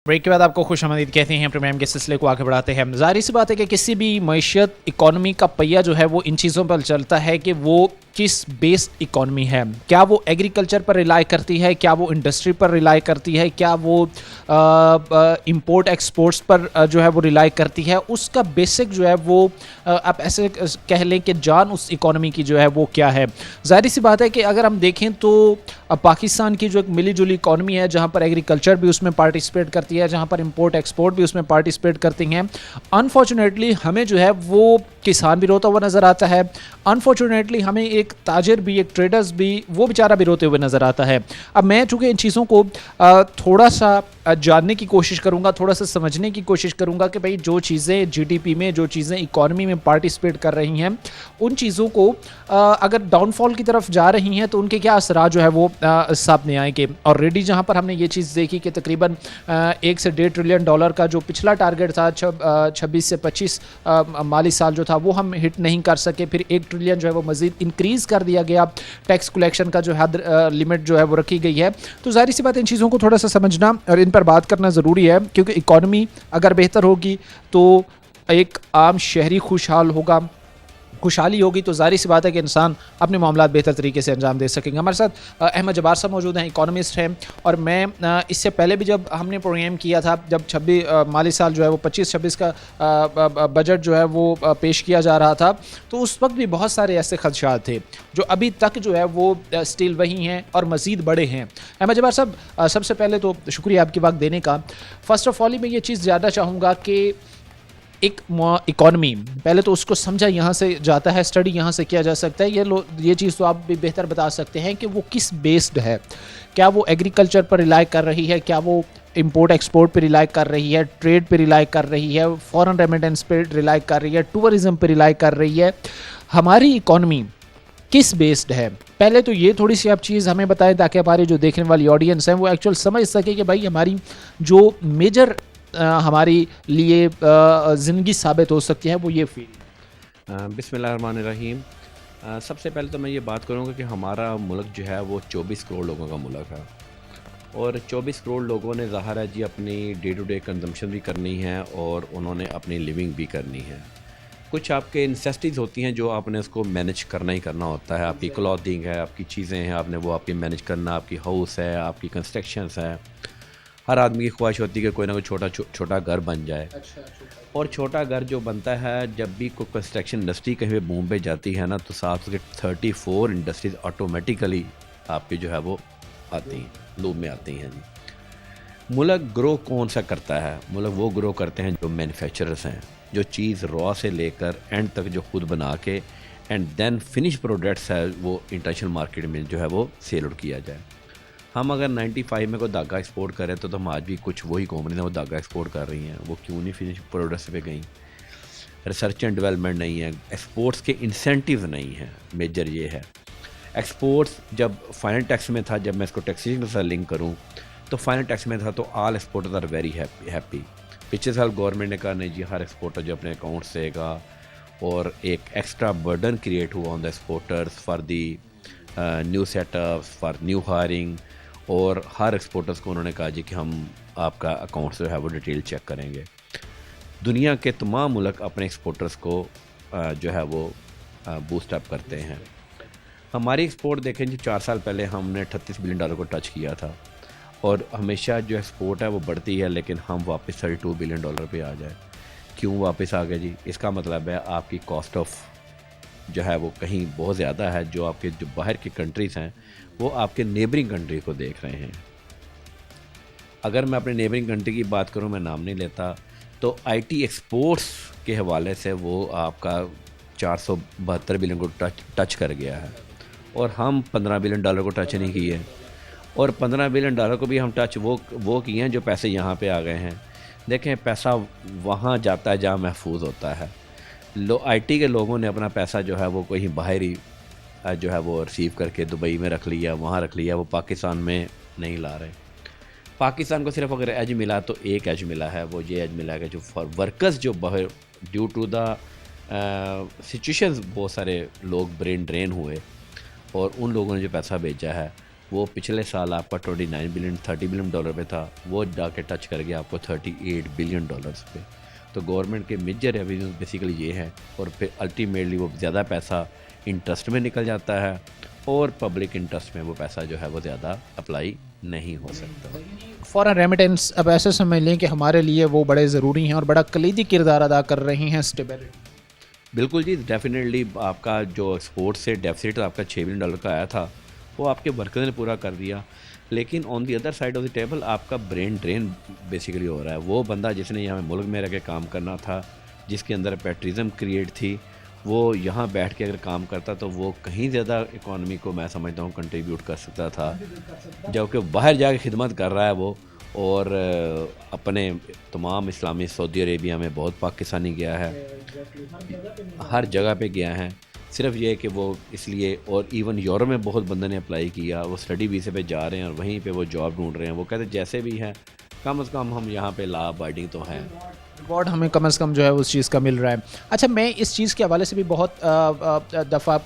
ब्रेक के बाद आपको खुशामदीद कहते हैं। प्रोग्राम के सिलसिले को आगे बढ़ाते हैं। ज़ाहिर सी बात है कि किसी भी मईशत इकॉनमी का पहिया जो है वो इन चीज़ों पर चलता है कि वो किस बेस्ड इकॉनमी है। क्या वो एग्रीकल्चर पर रिलाई करती है, क्या वो इंडस्ट्री पर रिलाई करती है, क्या वो इंपोर्ट एक्सपोर्ट्स पर जो है वो रिलाई करती है। उसका बेसिक जो है वो आप ऐसे कह लें कि जान उस इकॉनमी की जो है वो क्या है। ज़ाहिर सी बात है कि अगर हम देखें तो पाकिस्तान की जो एक मिली जुली इकॉनमी है, जहाँ पर एग्रीकल्चर भी उसमें पार्टिसिपेट करती है, जहाँ पर इंपोर्ट एक्सपोर्ट भी उसमें पार्टिसिपेट करती हैं, अनफॉर्चुनेटली हमें जो है वो किसान भी रोता हुआ नज़र आता है। अनफॉर्चुनेटली हमें एक ताजिर भी, एक ट्रेडर्स भी, वो बेचारा भी रोते हुए नज़र आता है। अब मैं चूँकि इन चीज़ों को थोड़ा सा जानने की कोशिश करूँगा, थोड़ा सा समझने की कोशिश करूँगा कि भाई जो चीज़ें जीडीपी में, जो चीज़ें इकॉनमी में पार्टिसिपेट कर रही हैं, उन चीज़ों को अगर डाउनफॉल की तरफ जा रही हैं तो उनके क्या असरात जो है वो सामने आएंगे। ऑलरेडी जहाँ पर हमने ये चीज़ देखी कि तकरीबन 1 से 1.5 ट्रिलियन डॉलर का जो पिछला टारगेट था 26 से 25 माली साल जो था वो हम हिट नहीं कर सके। फिर 1 ट्रिलियन जो है वो मज़ीद इंक्रीज़ कर दिया गया। टैक्स कलेक्शन का जो हद लिमिट जो है वो रखी गई है। तो ज़ाहिर सी बात इन चीज़ों को थोड़ा सा समझना और इन पर बात करना ज़रूरी है, क्योंकि इकॉनमी अगर बेहतर होगी तो एक आम शहरी खुशहाल होगा, खुशहाली होगी तो जाहिर सी बात है कि इंसान अपने मामलात बेहतर तरीके से अंजाम दे सकेंगे। हमारे साथ अहमद जब्बार साहब मौजूद हैं, इकोनॉमिस्ट हैं, और मैं इससे पहले भी जब हमने प्रोग्राम किया था, जब 26 माली साल जो है वो 25-26 का बजट जो है वो पेश किया जा रहा था, तो उस वक्त भी बहुत सारे ऐसे खदशात थे जो अभी तक जो है वो स्टिल वही हैं और मज़ीद बड़े हैं। अहमद जब्बार साहब, सबसे पहले तो शुक्रिया आपकी वक्त देने का। फ़र्स्ट ऑफ़ ऑल मैं ये चीज़ ज़्यादा चाहूँगा कि एक इकॉनमी पहले तो उसको समझा यहाँ से जाता है, स्टडी यहाँ से किया जा सकता है। ये चीज़ तो आप भी बेहतर बता सकते हैं कि वो किस बेस्ड है। क्या वो एग्रीकल्चर पर रिलाई कर रही है, क्या वो इंपोर्ट एक्सपोर्ट पर रिलाई कर रही है, ट्रेड पर रिलाई कर रही है, फॉरेन रेमिटेंस पर रिलाई कर रही है, टूरिज़म पर रिलाई कर रही है। हमारी इकॉनमी किस बेस्ड है, पहले तो ये थोड़ी सी आप चीज़ हमें बताएं ताकि हमारी जो देखने वाली ऑडियंस है वो एक्चुअल समझ सके कि भाई हमारी जो मेजर हमारी लिए ज़िंदगी साबित हो सकती है वो ये फील्ड। बिस्मिल्लाहिर्रहमानिर्रहीम। सबसे पहले तो मैं ये बात करूँगा कि हमारा मुल्क जो है वो 24 करोड़ लोगों का मुल्क है, और 24 करोड़ लोगों ने ज़ाहिर है जी अपनी डे टू डे कंजम्पशन भी करनी है और उन्होंने अपनी लिविंग भी करनी है। कुछ आपके नेसेसिटीज़ होती हैं जो आपने उसको मैनेज करना ही करना होता है। आपकी क्लॉथिंग है, आपकी चीज़ें हैं, आपने वो आपकी मैनेज करना, आपकी हाउस है, आपकी कंस्ट्रक्शंस है। हर आदमी की ख्वाहिश होती है कि कोई ना कोई छोटा घर बन जाए। और छोटा घर जो बनता है, जब भी कोई कंस्ट्रक्शन इंडस्ट्री कहीं पे बूम पे जाती है ना, तो साथ उसके 34 इंडस्ट्रीज़ ऑटोमेटिकली आपकी जो है वो आती हैं, लूप में आती हैं जी। मुल्क ग्रो कौन सा करता है? मुल्क वो ग्रो करते हैं जो मैन्युफैक्चरर्स हैं, जो चीज़ रॉ से लेकर एंड तक जो खुद बना के एंड देन फिनिश प्रोडक्ट्स है वो इंटरनेशनल मार्केट में जो है वो सेल आउट किया जाए। हम अगर 95 में कोई धागा एक्सपोर्ट करें तो हम आज भी कुछ वही कंपनी वो धागा एक्सपोर्ट कर रही हैं, वो क्यों नहीं फिनिश प्रोडक्ट्स पे गई? रिसर्च एंड डेवलपमेंट नहीं है, एक्सपोर्ट्स के इंसेंटिव नहीं हैं, मेजर ये है। एक्सपोर्ट्स जब फाइनल टैक्स में था, जब मैं इसको टैक्सेशन के साथ लिंक करूँ तो फाइनल टैक्स में था तो all exporters are very happy. पिछले साल गवर्नमेंट ने कहा नहीं जी, हर एक्सपोर्टर जो अपने अकाउंट देगा, और एक एक्स्ट्रा बर्डन क्रिएट हुआ on the exporters for the new setups, for new hiring, और हर एक्सपोर्टर्स को उन्होंने कहा जी कि हम आपका अकाउंट जो है वो डिटेल चेक करेंगे। दुनिया के तमाम मुल्क अपने एक्सपोर्टर्स को जो है वो बूस्ट अप करते हैं। हमारी एक्सपोर्ट देखें जी, 4 साल पहले हमने 38 बिलियन डॉलर को टच किया था, और हमेशा जो एक्सपोर्ट है वो बढ़ती है, लेकिन हम वापस 32 बिलियन डॉलर पे आ जाए। क्यों वापस आ गए जी? इसका मतलब है आपकी कॉस्ट ऑफ जो है वो कहीं बहुत ज़्यादा है। जो आपके जो बाहर की कंट्रीज़ हैं वो आपके नेबरिंग कंट्री को देख रहे हैं। अगर मैं अपने नेबरिंग कंट्री की बात करूं, मैं नाम नहीं लेता, तो आईटी एक्सपोर्ट्स के हवाले से वो आपका 472 बिलियन को टच कर गया है, और हम 15 बिलियन डॉलर को टच नहीं किए। और $15 बिलियन को भी हम टच वो किए हैं जो पैसे यहाँ पे आ गए हैं। देखें, पैसा वहाँ जाता है जहाँ महफूज होता है। आईटी के लोगों ने अपना पैसा जो है वो कहीं बाहर ही जो है वो रिसीव करके दुबई में रख लिया, वहाँ रख लिया, वो पाकिस्तान में नहीं ला रहे। पाकिस्तान को सिर्फ अगर एज मिला तो एक एज मिला है, वो ये एज मिला है कि जो फॉर वर्कर्स जो बाहर ड्यू टू द सिचुएशंस बहुत सारे लोग ब्रेन ड्रेन हुए, और उन लोगों ने जो पैसा भेजा है वो पिछले साल आपका 29 बिलियन $30 बिलियन पे था, वो जाके टच कर गया आपको $38 बिलियन पे। तो गवर्नमेंट के मेजर रेवेन्यूज बेसिकली ये हैं, और फिर अल्टीमेटली वो ज़्यादा पैसा इंटरेस्ट में निकल जाता है, और पब्लिक इंटरेस्ट में वो पैसा जो है वो ज़्यादा अप्लाई नहीं हो सकता। फॉरेन रेमिटेंस अब ऐसे समझ लें कि हमारे लिए वो बड़े ज़रूरी हैं और बड़ा कलीदी किरदार अदा कर रही हैं स्टेबिलिटी। बिल्कुल जी, डेफिनेटली आपका जो एक्सपोर्ट से डेफिसिट आपका $6 बिलियन का आया था वो आपके वर्कर्स ने पूरा कर दिया, लेकिन on the other side of the table आपका ब्रेन ड्रेन बेसिकली हो रहा है। वो बंदा जिसने यहाँ मुल्क में रह के काम करना था, जिसके अंदर पैट्रिज्म क्रिएट थी, वो यहाँ बैठ के अगर काम करता तो वो कहीं ज़्यादा इकॉनमी को मैं समझता हूँ कंट्रीब्यूट कर सकता था, जबकि बाहर जाके खिदमत कर रहा है वो। और अपने तमाम इस्लामी सऊदी अरेबिया में बहुत पाकिस्तानी गया है, हर जगह पे गया है। सिर्फ ये है कि वो इसलिए, और इवन यूरोप में बहुत बंदे ने अप्लाई किया, वो स्टडी वीज़े पे जा रहे हैं और वहीं पे वो जॉब ढूंढ रहे हैं। वो कहते जैसे भी हैं कम से कम हम यहाँ पे लॉ अबाइडिंग तो हैं, रिवॉर्ड हमें कम से कम जो है उस चीज़ का मिल रहा है। अच्छा, मैं इस चीज़ के हवाले से भी बहुत दफ़ा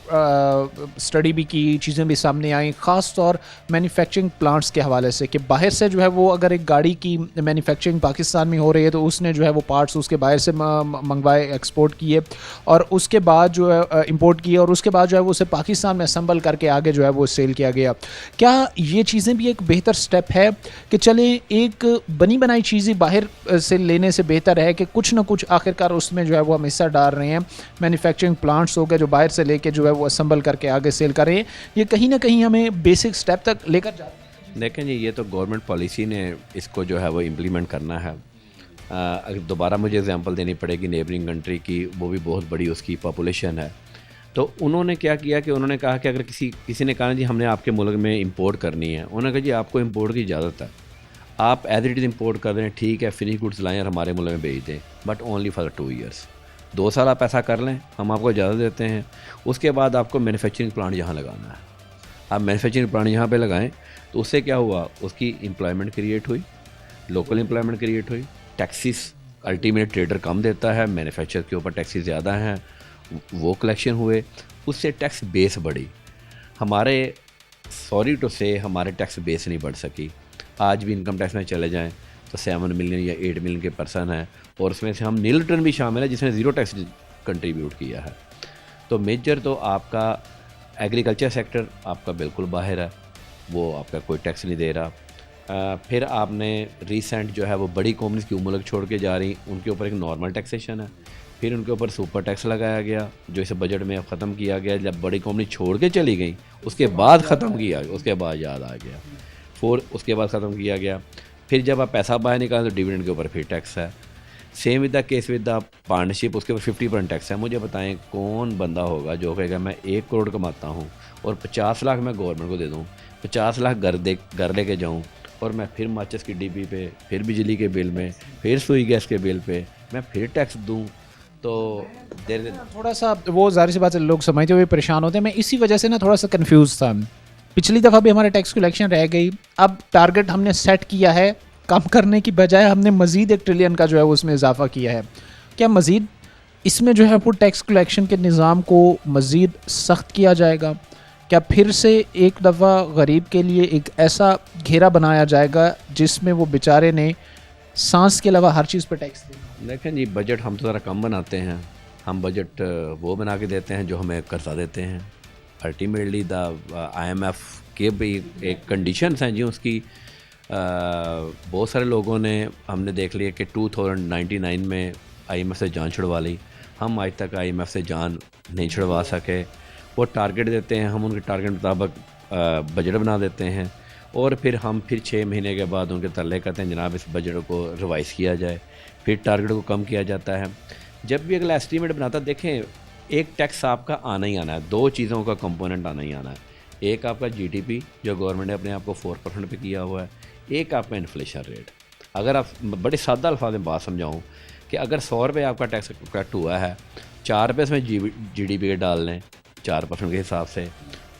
स्टडी भी की, चीज़ें भी सामने आई, ख़ास तौर मैन्युफैक्चरिंग प्लांट्स के हवाले से कि बाहर से जो है वो अगर एक गाड़ी की मैन्युफैक्चरिंग पाकिस्तान में हो रही है तो उसने जो है वो पार्ट्स उसके बाहर से मंगवाए, एक्सपोर्ट किए, और उसके बाद जो है इंपोर्ट किए, और उसके बाद जो है वो उसे पाकिस्तान में असम्बल करके आगे जो है वो सेल किया गया। क्या ये चीज़ें भी एक बेहतर स्टेप है कि चलें एक बनी बनाई चीज़ें बाहर से लेने से बेहतर है कि कुछ ना कुछ आखिरकार उसमें जो है वो हम हिस्सा डाल रहे हैं, मैन्युफैक्चरिंग प्लांट्स हो गए जो बाहर से लेके जो है वो असेंबल करके आगे सेल कर रहे हैं, ये कहीं ना कहीं हमें बेसिक स्टेप तक लेकर जाते हैं? देखें जी, ये तो गवर्नमेंट पॉलिसी ने इसको जो है वो इम्प्लीमेंट करना है। अगर दोबारा मुझे एग्जांपल देनी पड़ेगी नेबरिंग कंट्री की, वो भी बहुत बड़ी उसकी पॉपुलेशन है, तो उन्होंने क्या किया कि उन्होंने कहा कि अगर किसी ने कहा जी हमने आपके मुल्क में इंपोर्ट करनी है, उन्होंने कहा जी आपको इंपोर्ट की इजाज़त है, आप एज इट इज़ इंपोर्ट कर दें, ठीक है, फिनिश गुड्स लाएँ और हमारे मुल्क में भेज दें, बट ओनली फॉर 2 ईयर्स। 2 साल आप ऐसा कर लें, हम आपको इजाज़त देते हैं। उसके बाद आपको मैन्युफैक्चरिंग प्लांट यहाँ लगाना है। आप मैन्युफैक्चरिंग प्लांट यहाँ पे लगाएं तो उससे क्या हुआ, उसकी एम्प्लॉयमेंट क्रिएट हुई, लोकल एम्प्लॉयमेंट क्रिएट हुई, टैक्सेस अल्टीमेट ट्रेडर कम देता है, मैन्युफैक्चर के ऊपर टैक्सेस ज़्यादा हैं, वो कलेक्शन हुए, उससे टैक्स बेस बढ़ी। हमारे सॉरी टू से हमारे टैक्स बेस नहीं बढ़ सकी। आज भी इनकम टैक्स में चले जाएं तो 7 मिलियन या 8 मिलियन के पर्सन हैं, और उसमें से हम नील रिटर्न भी शामिल है जिसने ज़ीरो टैक्स कंट्रीब्यूट किया है। तो मेजर तो आपका एग्रीकल्चर सेक्टर आपका बिल्कुल बाहर है, वो आपका कोई टैक्स नहीं दे रहा। फिर आपने रिसेंट जो है वो बड़ी कंपनीज की मुल्क छोड़ के जा रही, उनके ऊपर एक नॉर्मल टैक्सेशन है, फिर उनके ऊपर सुपर टैक्स लगाया गया जो इस बजट में अब ख़त्म किया गया। जब बड़ी कंपनी छोड़ के चली गई उसके बाद ख़त्म किया, उसके बाद याद आ गया, उसके बाद ख़त्म किया गया। फिर जब आप पैसा बाहर निकालें तो डिविडेंड के ऊपर फिर टैक्स है। Same with the case with the partnership, उसके ऊपर 50% टैक्स है। मुझे बताएं कौन बंदा होगा जो कहेगा मैं 1 करोड़ कमाता हूँ और 50 लाख मैं गवर्नमेंट को दे दूँ, 50 लाख घर लेके जाऊँ, और मैं फिर माचिस की डिब्बी पे, फिर बिजली के बिल में, फिर सुई गैस के बिल पे मैं फिर टैक्स दूँ। तो थोड़ा सा वो ज़ाहिर सी बात है लोग समझते हुए परेशान होते हैं। मैं इसी वजह से ना थोड़ा सा कंफ्यूज था। पिछली दफ़ा भी हमारे टैक्स कलेक्शन रह गई, अब टारगेट हमने सेट किया है, कम करने की बजाय हमने मज़ीद 1 ट्रिलियन का जो है उसमें इजाफा किया है। क्या मज़ीद इसमें जो है वो टैक्स कलेक्शन के निज़ाम को मज़ीद सख्त किया जाएगा? क्या फिर से एक दफ़ा गरीब के लिए एक ऐसा घेरा बनाया जाएगा जिसमें वो बेचारे ने सांस के अलावा हर चीज़ पर टैक्स देना? देखें जी, बजट हम तो ज़रा कम बनाते हैं, हम बजट वो बना के देते हैं जो हमें कर्जा देते हैं। अल्टीमेटली द IMF के भी एक कंडीशंस हैं जी उसकी। बहुत सारे लोगों ने हमने देख लिया कि 2099 में IMF से जान छुड़वा ली, हम आज तक IMF से जान नहीं छुड़वा सके। वो टारगेट देते हैं, हम उनके टारगेट मुताबिक बजट बना देते हैं, और फिर 6 महीने के बाद उनके तरले कहते हैं जनाब इस बजट को रिवाइज़ किया जाए, फिर टारगेट को कम किया जाता है। जब भी अगला एस्टीमेट बनाता, देखें एक टैक्स आपका आना ही आना है, 2 चीज़ों का कंपोनेंट आना ही आना है। एक आपका जीडीपी जो गवर्नमेंट ने अपने आप को 4% पे किया हुआ है, एक आपका इन्फ्लेशन रेट। अगर आप बड़े सादा अल्फाज में बात समझाऊँ कि अगर 100 रुपये आपका टैक्स कट हुआ है, 4 रुपये इसमें जीडीपी के डाल लें 4% के हिसाब से,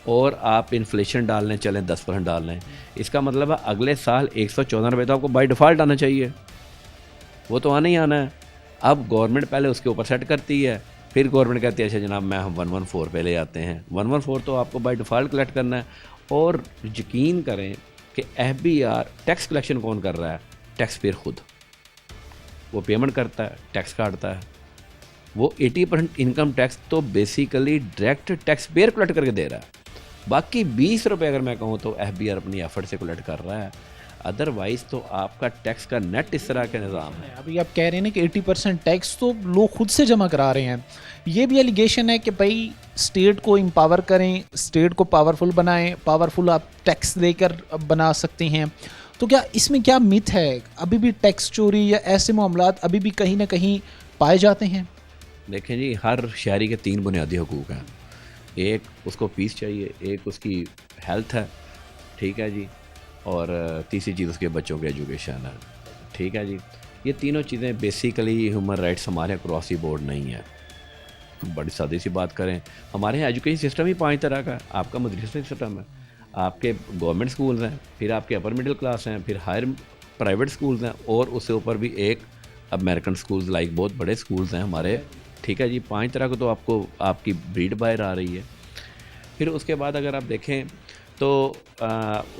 और आप इन्फ्लेशन डाल लें, चलें 10% डाल लें, इसका मतलब है अगले साल 114 रुपये तो आपको बाय डिफ़ॉल्ट आना चाहिए, वो तो आना ही आना है। अब गवर्नमेंट पहले उसके ऊपर सेट करती है, फिर गवर्नमेंट कहती है अच्छा जनाब मैं हम 114 पे ले आते हैं। 114 तो आपको बाय डिफ़ॉल्ट कलेक्ट करना है। और यकीन करें कि FBR टैक्स कलेक्शन कौन कर रहा है? टैक्स पेयर खुद, वो पेमेंट करता है, टैक्स काटता है। वो 80% इनकम टैक्स तो basically direct tax payer collect करके दे रहा है। बाकी 20 रुपये अगर मैं कहूँ तो FBR अपनी एफर्ट से कलेक्ट कर रहा है। अदरवाइज़ तो आपका टैक्स का नेट इस तरह का निज़ाम है। अभी आप कह रहे हैं ना कि 80% टैक्स तो लोग खुद से जमा करा रहे हैं। ये भी एलिगेशन है कि भाई स्टेट को एम्पावर करें, स्टेट को पावरफुल बनाएं, पावरफुल आप टैक्स देकर बना सकते हैं। तो क्या इसमें क्या मिथ है? अभी भी टैक्स चोरी या ऐसे मामलात अभी भी कहीं ना कहीं पाए जाते हैं? देखें जी, हर शहरी के 3 बुनियादी हकूक़ हैं। एक उसको पीस चाहिए, एक उसकी हेल्थ है, ठीक है जी, और तीसरी चीज़ उसके बच्चों के एजुकेशन है, ठीक है जी। ये तीनों चीज़ें बेसिकली ह्यूमन राइट्स हमारे अक्रॉस दी बोर्ड नहीं है। बड़ी सादी सी बात करें, हमारे यहाँ एजुकेशन सिस्टम ही 5 तरह का है। आपका मदरसा सिस्टम है, आपके गवर्नमेंट स्कूल्स हैं, फिर आपके अपर मिडिल क्लास हैं, फिर हायर प्राइवेट स्कूल्स हैं, और उससे ऊपर भी एक अमेरिकन स्कूल्स लाइक बहुत बड़े स्कूल्स हैं हमारे, ठीक है जी। 5 तरह को तो आपको आपकी ब्रीड बाहर आ रही है। फिर उसके बाद अगर आप देखें तो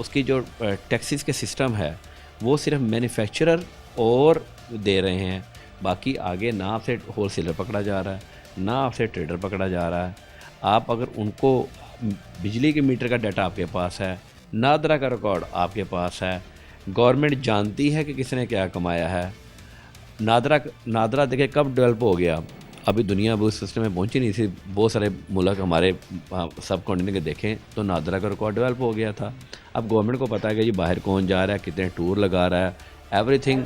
उसकी जो टैक्सेस के सिस्टम है वो सिर्फ मैन्युफैक्चरर और दे रहे हैं, बाकी आगे ना आपसे होलसेलर पकड़ा जा रहा है, ना आपसे ट्रेडर पकड़ा जा रहा है। आप अगर उनको बिजली के मीटर का डाटा आपके पास है, नादरा का रिकॉर्ड आपके पास है, गवर्नमेंट जानती है कि किसने क्या कमाया है। नादरा देखिए कब डेवलप हो गया, अभी दुनिया वो उस सिस्टम में पहुंची नहीं थी। बहुत सारे मुल्क हमारे सब कॉन्टिनेंट के देखें तो नादरा का रिकॉर्ड डेवलप हो गया था। अब गवर्नमेंट को पता है कि जी बाहर कौन जा रहा है, कितने टूर लगा रहा है, एवरीथिंग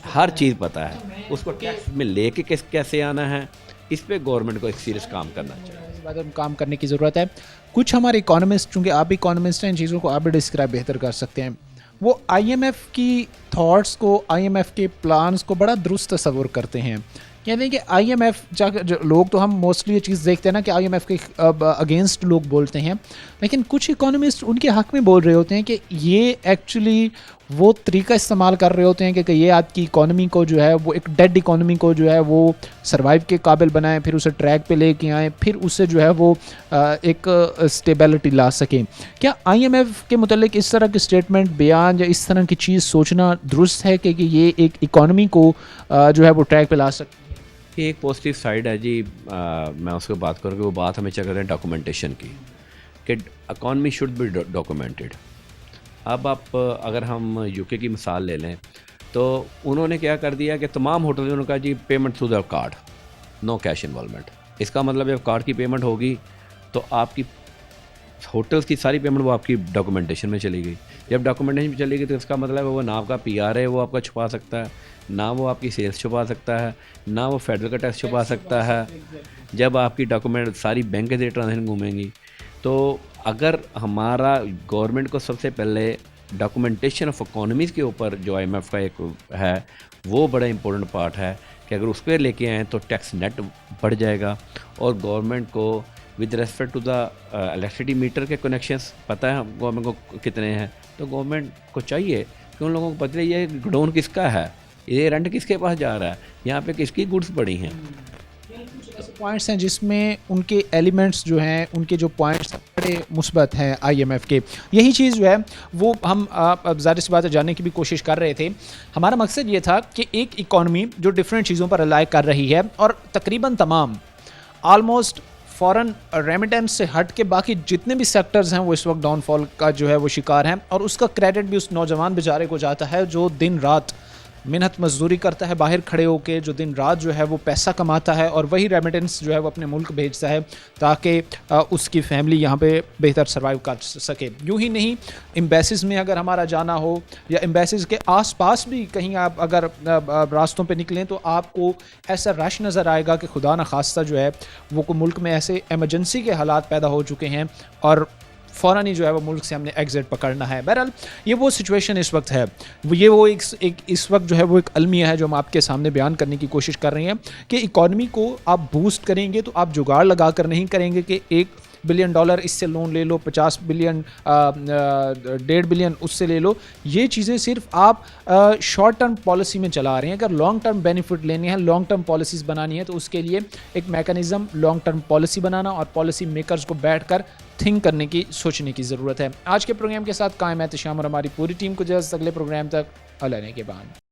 हर चीज़ पता है। उसको टैक्स में लेके कैसे आना है, इस पे गवर्नमेंट को एक सीरियस काम करना चाहिए। इस बात में काम करने की ज़रूरत है। कुछ हमारे इकोनॉमिस्ट, चूँकि आप इकोनॉमिस्ट हैं, इन चीज़ों को आप भी डिस्क्राइब बेहतर कर सकते हैं, वो IMF की थॉट्स को, IMF के प्लान्स को बड़ा दुरुस्त तस्वुर करते हैं। कहते हैं कि IMF लोग तो हम मोस्टली ये चीज़ देखते हैं ना कि IMF के अगेंस्ट लोग बोलते हैं, लेकिन कुछ इकोनॉमिस्ट उनके हक़ में बोल रहे होते हैं कि ये एक्चुअली वो तरीका इस्तेमाल कर रहे होते हैं कि ये आपकी इकोनॉमी को जो है वो एक डेड इकोनॉमी को जो है वो सर्वाइव के काबिल बनाएं, फिर उसे ट्रैक पे लेके आएँ, फिर उससे जो है वो एक स्टेबिलिटी ला सकें। क्या IMF के मुतालिक इस तरह के स्टेटमेंट, बयान या इस तरह की चीज़ सोचना दुरुस्त है कि ये एक इकोनॉमी को जो है वो ट्रैक पे ला सकती है? ये एक पॉजिटिव साइड है जी। मैं उसको बात करूँ कि वो बात हमेशा करते हैं डॉक्यूमेंटेशन की, कि इकॉनमी शुड बी डॉक्यूमेंटेड। अब आप अगर हम UK की मिसाल ले लें तो उन्होंने क्या कर दिया कि तमाम होटल ने कहा जी payment through the card, no cash involvement. इसका मतलब जब कार्ड की पेमेंट होगी तो आपकी होटल्स की सारी पेमेंट वो आपकी डॉक्यूमेंटेशन में चली गई। जब डॉक्यूमेंटेशन में चली गई तो इसका मतलब है वो ना आपका PR है वो आपका छुपा सकता है, ना वो आपकी सेल्स छुपा सकता है, ना वो फेडरल का टैक्स छुपा सकता है। जब आपकी डॉक्यूमेंट सारी बैंक के ट्रांजेक्शन घूमेंगी, तो अगर हमारा गवर्नमेंट को सबसे पहले डॉक्यूमेंटेशन ऑफ इकोनॉमीज़ के ऊपर जो IMF का एक है वो बड़ा इंपॉर्टेंट पार्ट है कि अगर उसको लेके आएँ तो टैक्स नेट बढ़ जाएगा। और गवर्नमेंट को with respect to the electricity meter के कनेक्शंस पता है गवर्नमेंट को कितने हैं, तो गवर्नमेंट को चाहिए कि उन लोगों को पता ये गोडाउन किसका है, ये रेंट किसके पास जा रहा है, यहाँ पे किसकी गुड्स पड़ी हैं। पॉइंट्स हैं जिसमें उनके एलिमेंट्स जो हैं, उनके जो पॉइंट्स बड़े मुस्बत हैं IMF के। यही चीज़ जो है वो हम अब ज़ाहिर सी बात है जानने की भी कोशिश कर रहे थे। हमारा मकसद ये था कि एक इकॉनमी जो डिफरेंट चीज़ों पर रिलाई कर रही है और तकरीबन तमाम ऑलमोस्ट फ़ॉरेन रेमिटेंस से हट के बाकी जितने भी सेक्टर्स हैं वो इस वक्त डाउनफॉल का जो है वो शिकार हैं, और उसका क्रेडिट भी उस नौजवान बेचारे को जाता है जो दिन रात मेहनत मजदूरी करता है बाहर खड़े होकर, जो दिन रात जो है वो पैसा कमाता है और वही रेमिटेंस जो है वो अपने मुल्क भेजता है ताकि उसकी फैमिली यहाँ पे बेहतर सर्वाइव कर सके। यूँ ही नहीं, एम्बेसीज़ में अगर हमारा जाना हो या एम्बेसीज़ के आसपास भी कहीं आप अगर रास्तों पे निकलें तो आपको ऐसा रश नज़र आएगा कि खुदा न खास्ता जो है वो को मुल्क में ऐसे एमरजेंसी के हालात पैदा हो चुके हैं और फ़ौरन ही जो है वो मुल्क से हमने एग्ज़िट पकड़ना है। बहरहाल ये वो सिचुएशन इस वक्त है, ये वो एक इस वक्त जो है वो एक अलमिया है जो हम आपके सामने बयान करने की कोशिश कर रहे हैं कि इकॉनमी को आप बूस्ट करेंगे तो आप जुगाड़ लगा कर नहीं करेंगे कि $1 बिलियन इससे लोन ले लो, 50 बिलियन 1.5 बिलियन उससे ले लो। ये चीज़ें सिर्फ आप शॉर्ट टर्म पॉलिसी में चला रहे हैं। अगर लॉन्ग टर्म बेनिफिट लेने हैं, लॉन्ग टर्म पॉलिसीज़ बनानी है तो उसके लिए एक मैकेनिज़्म लॉन्ग टर्म पॉलिसी बनाना और पॉलिसी मेकर्स को बैठकर थिंक करने की, सोचने की ज़रूरत है। आज के प्रोग्राम के साथ कायम एहतिशाम और हमारी पूरी टीम को जल्द अगले प्रोग्राम तक अल्लाह ने के बान।